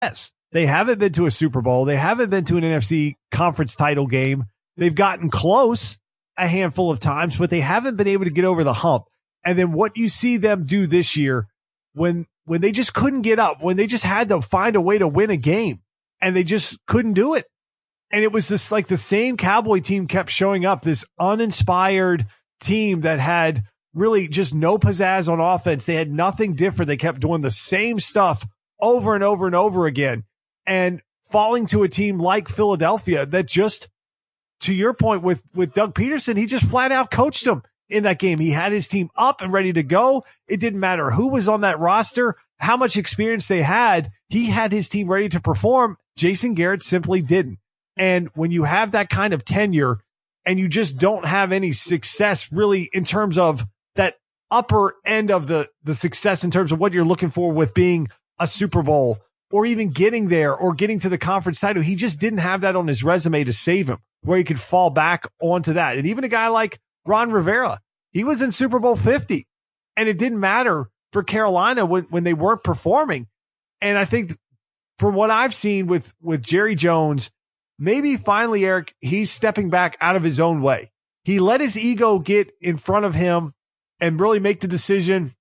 Yes, they haven't been to a Super Bowl. They haven't been to an NFC conference title game. They've gotten close a handful of times, but they haven't been able to get over the hump. And then what you see them do this year when they just couldn't get up, when they just had to find a way to win a game and they just couldn't do it. And it was just like the same Cowboy team kept showing up, this uninspired team that had really just no pizzazz on offense. They had nothing different. They kept doing the same stuff over and over and over again and falling to a team like Philadelphia that just, to your point with Doug Peterson, he just flat out coached them in that game. He had his team up and ready to go. It didn't matter who was on that roster, how much experience they had. He had his team ready to perform. Jason Garrett simply didn't. And when you have that kind of tenure and you just don't have any success really in terms of that upper end of the success in terms of what you're looking for with being a Super Bowl or even getting there or getting to the conference title, he just didn't have that on his resume to save him where he could fall back onto that. And even a guy like Ron Rivera, he was in Super Bowl 50 and it didn't matter for Carolina when they weren't performing. And I think from what I've seen with Jerry Jones, maybe finally, Eric, he's stepping back out of his own way. He let his ego get in front of him and really make the decision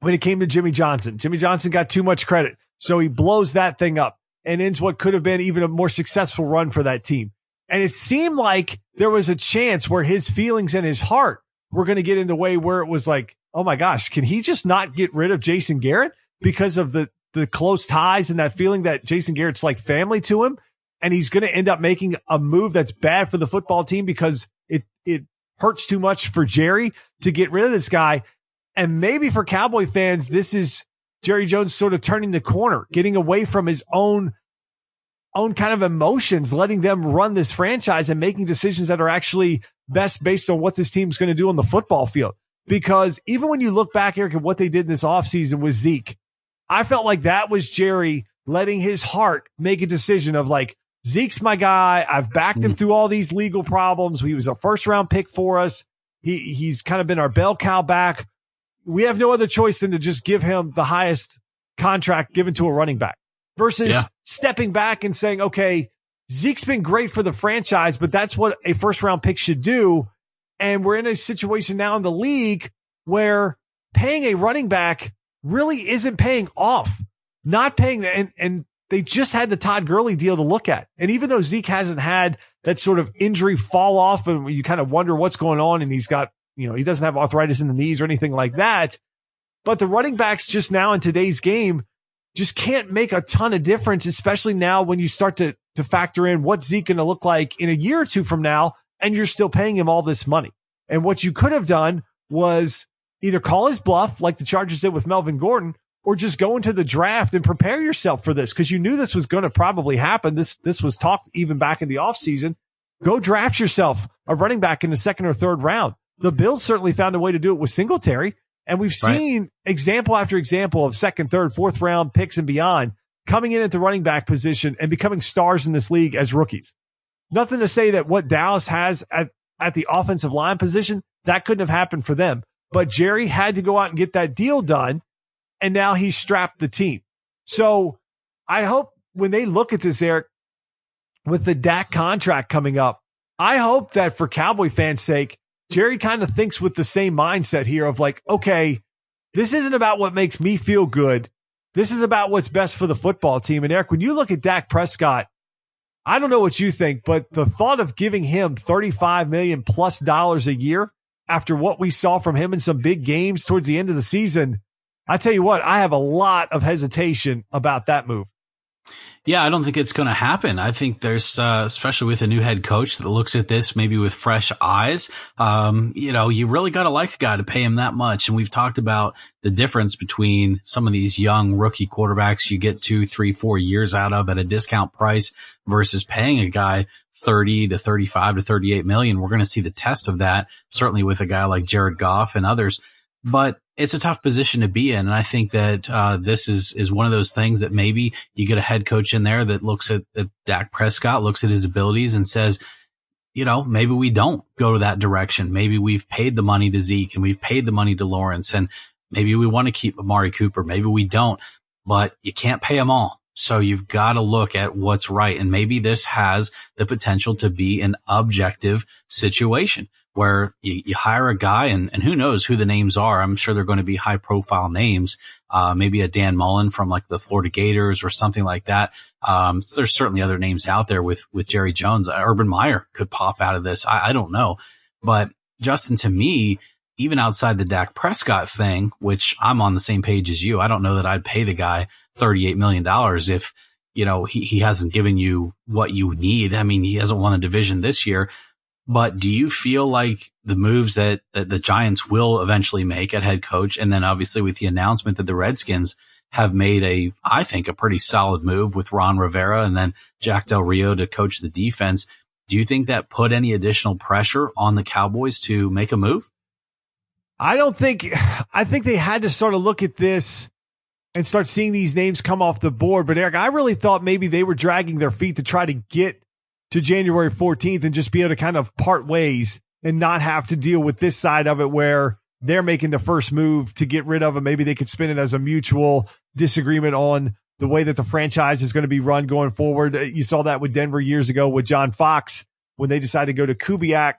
when it came to Jimmy Johnson. Jimmy Johnson got too much credit, so he blows that thing up and ends what could have been even a more successful run for that team. And it seemed like there was a chance where his feelings and his heart were going to get in the way where it was like, oh my gosh, can he just not get rid of Jason Garrett because of the close ties and that feeling that Jason Garrett's like family to him? And he's going to end up making a move that's bad for the football team because it hurts too much for Jerry to get rid of this guy. And maybe for Cowboy fans, this is Jerry Jones sort of turning the corner, getting away from his own kind of emotions, letting them run this franchise and making decisions that are actually best based on what this team's going to do on the football field. Because even when you look back, Eric, at what they did in this offseason with Zeke, I felt like that was Jerry letting his heart make a decision of like, Zeke's my guy. I've backed him through all these legal problems. He was a first round pick for us. He's kind of been our bell cow back. We have no other choice than to just give him the highest contract given to a running back versus stepping back and saying, okay, Zeke's been great for the franchise, but that's what a first round pick should do. And we're in a situation now in the league where paying a running back really isn't paying off, not paying that. And they just had the Todd Gurley deal to look at. And even though Zeke hasn't had that sort of injury fall off and you kind of wonder what's going on and he's got, he doesn't have arthritis in the knees or anything like that. But the running backs just now in today's game just can't make a ton of difference, especially now when you start to factor in what's Zeke going to look like in a year or two from now, and you're still paying him all this money. And what you could have done was either call his bluff like the Chargers did with Melvin Gordon, or just go into the draft and prepare yourself for this because you knew this was going to probably happen. This was talked even back in the offseason. Go draft yourself a running back in the second or third round. The Bills certainly found a way to do it with Singletary, and we've seen example after example of second, third, fourth round picks and beyond coming in at the running back position and becoming stars in this league as rookies. Nothing to say that what Dallas has at the offensive line position, that couldn't have happened for them. But Jerry had to go out and get that deal done, and now he's strapped the team. So I hope when they look at this, Eric, with the Dak contract coming up, I hope that for Cowboy fans' sake, Jerry kind of thinks with the same mindset here of like, okay, this isn't about what makes me feel good. This is about what's best for the football team. And Eric, when you look at Dak Prescott, I don't know what you think, but the thought of giving him $35 million plus a year after what we saw from him in some big games towards the end of the season, I tell you what, I have a lot of hesitation about that move. Yeah, I don't think it's going to happen. I think there's, especially with a new head coach that looks at this maybe with fresh eyes, you really got to like the guy to pay him that much. And we've talked about the difference between some of these young rookie quarterbacks you get 2, 3, 4 years out of at a discount price versus paying a guy 30 to 35 to 38 million. We're going to see the test of that, certainly with a guy like Jared Goff and others. But it's a tough position to be in. And I think that this is one of those things that maybe you get a head coach in there that looks at Dak Prescott, looks at his abilities and says, maybe we don't go to that direction. Maybe we've paid the money to Zeke and we've paid the money to Lawrence, and maybe we want to keep Amari Cooper. Maybe we don't, but you can't pay them all. So you've got to look at what's right. And maybe this has the potential to be an objective situation where you hire a guy and who knows who the names are. I'm sure they're going to be high profile names. Maybe a Dan Mullen from like the Florida Gators or something like that. There's certainly other names out there with Jerry Jones. Urban Meyer could pop out of this. I don't know. But Justin, to me, even outside the Dak Prescott thing, which I'm on the same page as you, I don't know that I'd pay the guy $38 million if, he hasn't given you what you need. I mean, he hasn't won the division this year. But do you feel like the moves that the Giants will eventually make at head coach, and then obviously with the announcement that the Redskins have made I think a pretty solid move with Ron Rivera and then Jack Del Rio to coach the defense, do you think that put any additional pressure on the Cowboys to make a move? I think they had to sort of look at this and start seeing these names come off the board. But Eric, I really thought maybe they were dragging their feet to try to get to January 14th and just be able to kind of part ways and not have to deal with this side of it where they're making the first move to get rid of him. Maybe they could spin it as a mutual disagreement on the way that the franchise is going to be run going forward. You saw that with Denver years ago with John Fox when they decided to go to Kubiak.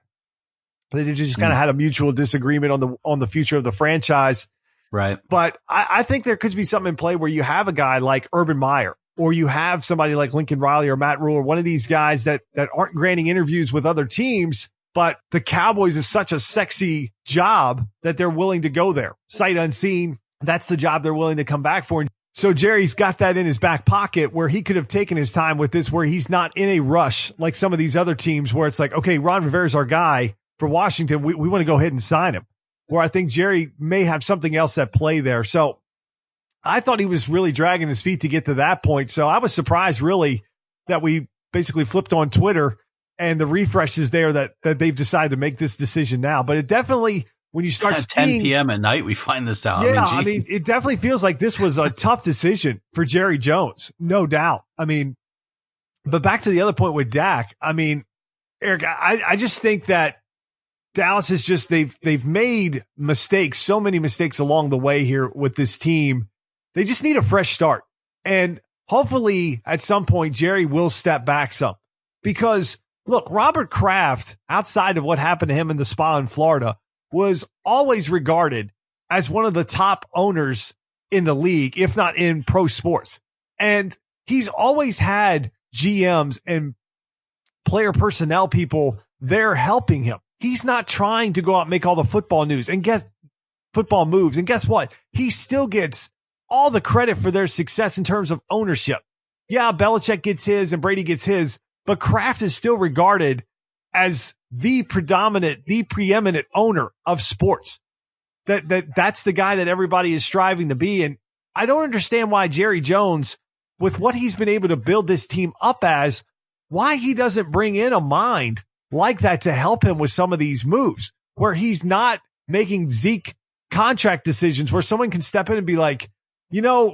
They just kind of had a mutual disagreement on the future of the franchise. Right. But I think there could be something in play where you have a guy like Urban Meyer, or you have somebody like Lincoln Riley or Matt Rule, or one of these guys that aren't granting interviews with other teams, but the Cowboys is such a sexy job that they're willing to go there. Sight unseen, that's the job they're willing to come back for. So Jerry's got that in his back pocket where he could have taken his time with this, where he's not in a rush like some of these other teams where it's like, okay, Ron Rivera's our guy for Washington. We want to go ahead and sign him. Where I think Jerry may have something else at play there. So I thought he was really dragging his feet to get to that point. So I was surprised really that we basically flipped on Twitter and the refresh is there that they've decided to make this decision now. But it definitely, when you start at seeing 10 p.m. at night, we find this out. Yeah, I mean, it definitely feels like this was a tough decision for Jerry Jones, no doubt. I mean, but back to the other point with Dak, I mean, Eric, I just think that Dallas is just, they've made mistakes, so many mistakes along the way here with this team. They just need a fresh start. And hopefully at some point, Jerry will step back some. Because look, Robert Kraft, outside of what happened to him in the spa in Florida, was always regarded as one of the top owners in the league, if not in pro sports. And he's always had GMs and player personnel people there helping him. He's not trying to go out and make all the football news and football moves. And guess what? He still gets all the credit for their success in terms of ownership. Yeah, Belichick gets his and Brady gets his, but Kraft is still regarded as the preeminent owner of sports. That's the guy that everybody is striving to be. And I don't understand why Jerry Jones, with what he's been able to build this team up as, why he doesn't bring in a mind like that to help him with some of these moves, where he's not making Zeke contract decisions, where someone can step in and be like,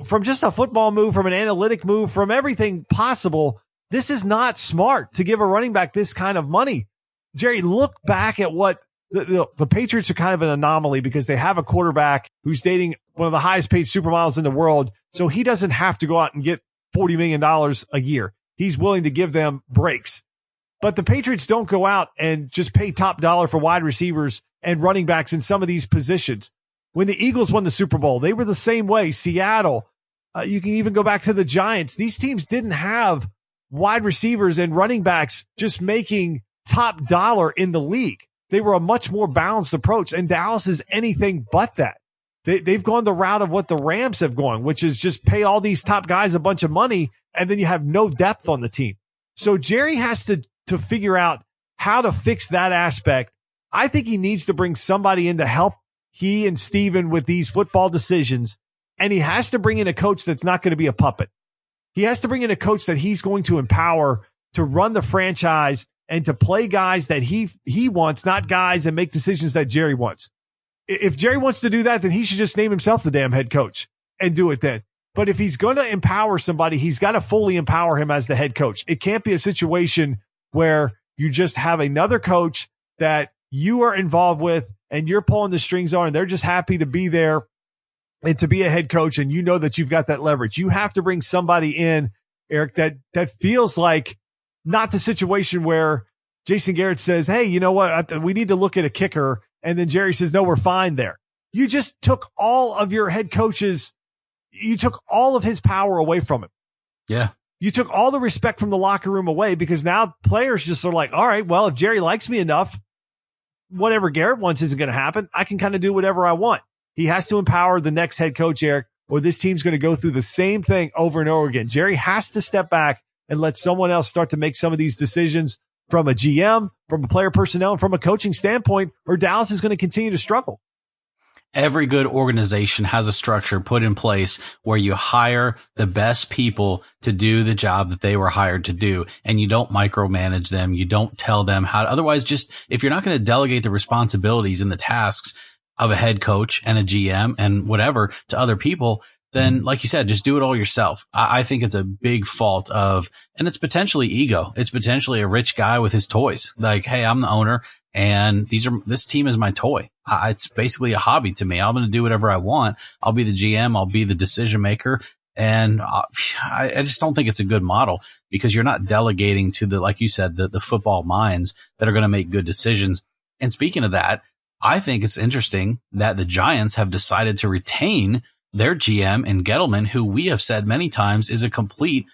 from just a football move, from an analytic move, from everything possible, this is not smart to give a running back this kind of money. Jerry, look back at what the Patriots are kind of an anomaly because they have a quarterback who's dating one of the highest paid supermodels in the world. So he doesn't have to go out and get $40 million a year. He's willing to give them breaks. But the Patriots don't go out and just pay top dollar for wide receivers and running backs in some of these positions. When the Eagles won the Super Bowl, they were the same way. Seattle, you can even go back to the Giants. These teams didn't have wide receivers and running backs just making top dollar in the league. They were a much more balanced approach, and Dallas is anything but that. They've gone the route of what the Rams have gone, which is just pay all these top guys a bunch of money, and then you have no depth on the team. So Jerry has to figure out how to fix that aspect. I think he needs to bring somebody in to help he and Steven with these football decisions, and he has to bring in a coach that's not going to be a puppet. He has to bring in a coach that he's going to empower to run the franchise and to play guys that he wants, not guys and make decisions that Jerry wants. If Jerry wants to do that, then he should just name himself the damn head coach and do it then. But if he's going to empower somebody, he's got to fully empower him as the head coach. It can't be a situation where you just have another coach that you are involved with and you're pulling the strings on and they're just happy to be there and to be a head coach, and you know that you've got that leverage. You have to bring somebody in Eric, that feels like not the situation where Jason Garrett says, hey, you know what? We need to look at a kicker. And then Jerry says, no, we're fine there. You just took all of your head coaches. You took all of his power away from him. Yeah. You took all the respect from the locker room away because now players just are like, all right, well, if Jerry likes me enough, whatever Garrett wants isn't going to happen. I can kind of do whatever I want. He has to empower the next head coach, Eric, or this team's going to go through the same thing over and over again. Jerry has to step back and let someone else start to make some of these decisions from a GM, from a player personnel, and from a coaching standpoint, or Dallas is going to continue to struggle. Every good organization has a structure put in place where you hire the best people to do the job that they were hired to do. And you don't micromanage them. You don't tell them how to, otherwise just, if you're not going to delegate the responsibilities and the tasks of a head coach and a GM and whatever to other people, then like you said, just do it all yourself. I think it's a big fault of, and it's potentially ego. It's potentially a rich guy with his toys. Like, hey, I'm the owner and this team is my toy. It's basically a hobby to me. I'm going to do whatever I want. I'll be the GM. I'll be the decision maker. And I just don't think it's a good model because you're not delegating to the, like you said, the football minds that are going to make good decisions. And speaking of that, I think it's interesting that the Giants have decided to retain their GM and Gettleman, who we have said many times is a complete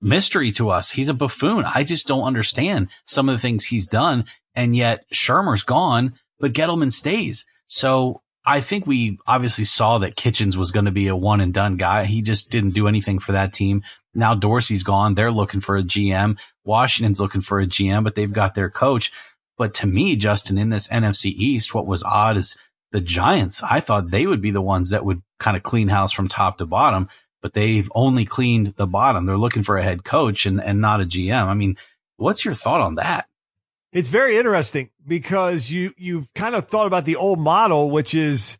mystery to us. He's a buffoon. I just don't understand some of the things he's done. And yet Shermer's gone, but Gettleman stays. So I think we obviously saw that Kitchens was going to be a one and done guy. He just didn't do anything for that team. Now Dorsey's gone. They're looking for a GM. Washington's looking for a GM, but they've got their coach. But to me, Justin, in this NFC East, what was odd is the Giants. I thought they would be the ones that would kind of clean house from top to bottom, but they've only cleaned the bottom. They're looking for a head coach and not a GM. I mean, what's your thought on that? It's very interesting because you've kind of thought about the old model, which is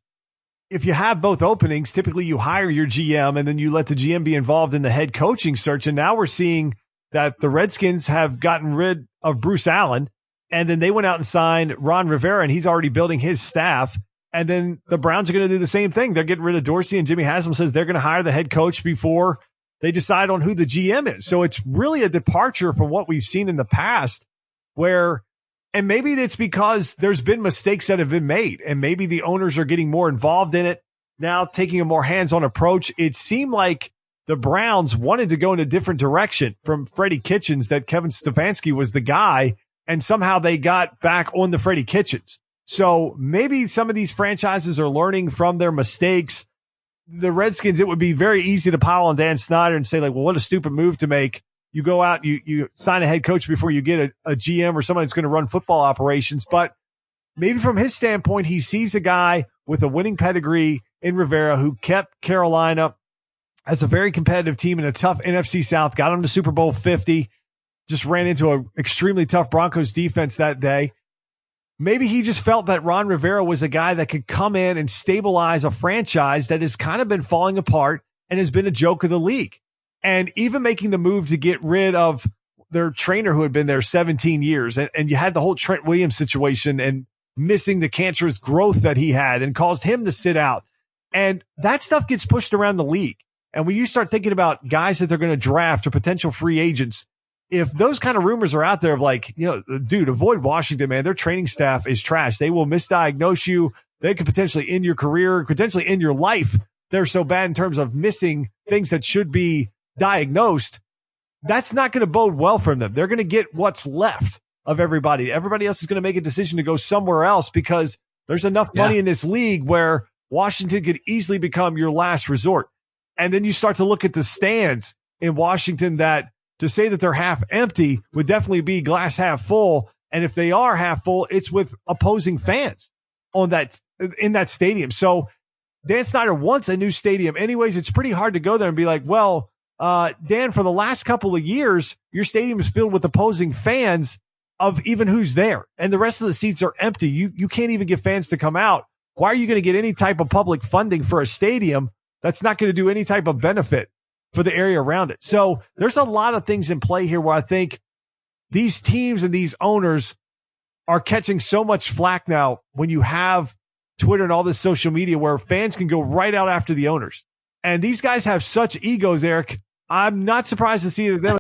if you have both openings, typically you hire your GM and then you let the GM be involved in the head coaching search. And now we're seeing that the Redskins have gotten rid of Bruce Allen, and then they went out and signed Ron Rivera, and he's already building his staff. And then the Browns are going to do the same thing. They're getting rid of Dorsey, and Jimmy Haslam says they're going to hire the head coach before they decide on who the GM is. So it's really a departure from what we've seen in the past where, and maybe it's because there's been mistakes that have been made, and maybe the owners are getting more involved in it now, taking a more hands-on approach. It seemed like the Browns wanted to go in a different direction from Freddie Kitchens, that Kevin Stefanski was the guy, and somehow they got back on the Freddie Kitchens. So maybe some of these franchises are learning from their mistakes. The Redskins, it would be very easy to pile on Dan Snyder and say, like, well, what a stupid move to make. You go out, you sign a head coach before you get a GM or somebody that's going to run football operations. But maybe from his standpoint, he sees a guy with a winning pedigree in Rivera who kept Carolina as a very competitive team in a tough NFC South, got him to Super Bowl 50, just ran into an extremely tough Broncos defense that day. Maybe he just felt that Ron Rivera was a guy that could come in and stabilize a franchise that has kind of been falling apart and has been a joke of the league. And even making the move to get rid of their trainer who had been there 17 years. And you had the whole Trent Williams situation and missing the cancerous growth that he had and caused him to sit out. And that stuff gets pushed around the league. And when you start thinking about guys that they're going to draft or potential free agents, if those kind of rumors are out there of like, you know, dude, avoid Washington, man, their training staff is trash. They will misdiagnose you. They could potentially end your career, potentially end your life. They're so bad in terms of missing things that should be diagnosed. That's not going to bode well for them. They're going to get what's left of everybody. Everybody else is going to make a decision to go somewhere else because there's enough money in this league where Washington could easily become your last resort. And then you start to look at the stands in Washington that to say that they're half empty would definitely be glass half full. And if they are half full, it's with opposing fans on that, in that stadium. So Dan Snyder wants a new stadium anyways. It's pretty hard to go there and be like, well, Dan, for the last couple of years, your stadium is filled with opposing fans of even who's there. And the rest of the seats are empty. You can't even get fans to come out. Why are you going to get any type of public funding for a stadium that's not going to do any type of benefit for the area around it? So there's a lot of things in play here where I think these teams and these owners are catching so much flack now when you have Twitter and all this social media where fans can go right out after the owners. And these guys have such egos, Eric, I'm not surprised to see them